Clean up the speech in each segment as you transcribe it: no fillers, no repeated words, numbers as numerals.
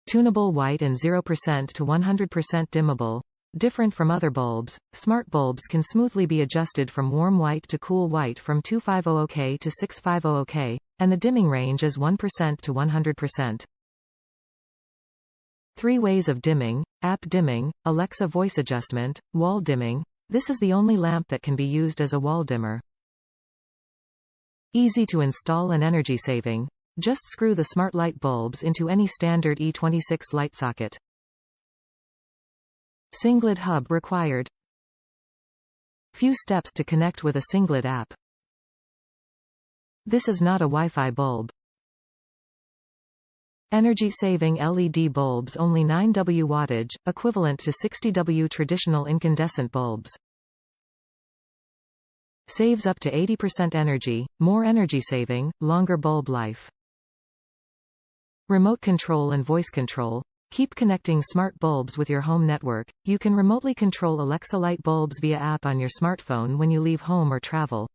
Tunable White and 0% to 100% dimmable. Different from other bulbs, smart bulbs can smoothly be adjusted from warm white to cool white from 250K to 650K, and the dimming range is 1% to 100%. 3 ways of dimming: app dimming, Alexa voice adjustment, wall dimming. This is the only lamp that can be used as a wall dimmer. Easy to install and energy saving. Just screw the smart light bulbs into any standard E26 light socket. Sengled hub required. Few steps to connect with a Sengled app. This is not a Wi-Fi bulb. Energy-saving LED bulbs, only 9W wattage, equivalent to 60W traditional incandescent bulbs. Saves up to 80% energy, more energy saving, longer bulb life. Remote control and voice control. Keep connecting smart bulbs with your home network. You can remotely control Alexa light bulbs via app on your smartphone when you leave home or travel.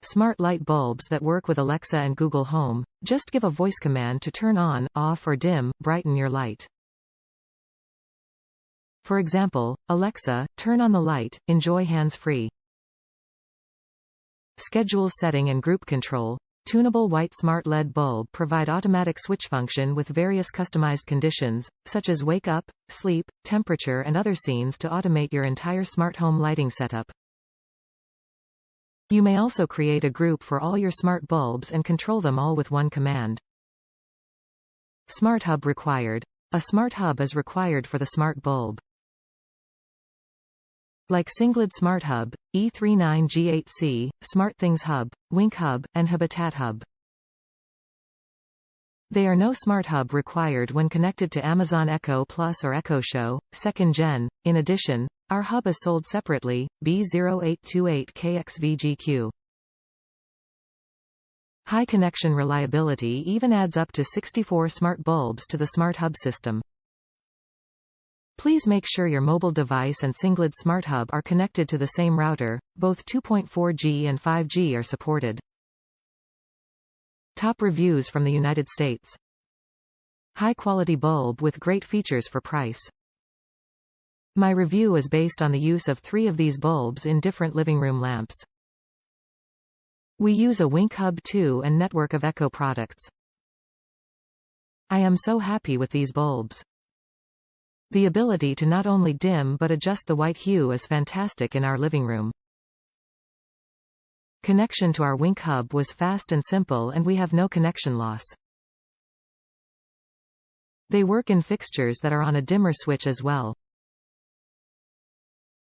Smart light bulbs that work with Alexa and Google Home. Just give a voice command to turn on, off or dim, brighten your light. For example, Alexa, turn on the light, enjoy hands-free. Schedule setting and group control. Tunable White Smart LED bulb provide automatic switch function with various customized conditions, such as wake up, sleep, temperature and other scenes to automate your entire smart home lighting setup. You may also create a group for all your smart bulbs and control them all with one command. Smart hub required. A smart hub is required for the smart bulb. Like Sengled Smart Hub, E39G8C, SmartThings Hub, Wink Hub, and Habitat Hub. They are no Smart Hub required when connected to Amazon Echo Plus or Echo Show, 2nd Gen. In addition, our hub is sold separately, B0828KXVGQ. High connection reliability even adds up to 64 smart bulbs to the Smart Hub system. Please make sure your mobile device and Sengled Smart Hub are connected to the same router. Both 2.4G and 5G are supported. Top reviews from the United States. High quality bulb with great features for price. My review is based on the use of 3 of these bulbs in different living room lamps. We use a Wink Hub 2 and network of Echo products. I am so happy with these bulbs. The ability to not only dim but adjust the white hue is fantastic in our living room. Connection to our Wink Hub was fast and simple and we have no connection loss. They work in fixtures that are on a dimmer switch as well.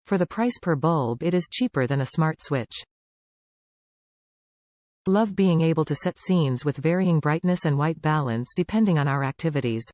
For the price per bulb it is cheaper than a smart switch. Love being able to set scenes with varying brightness and white balance depending on our activities.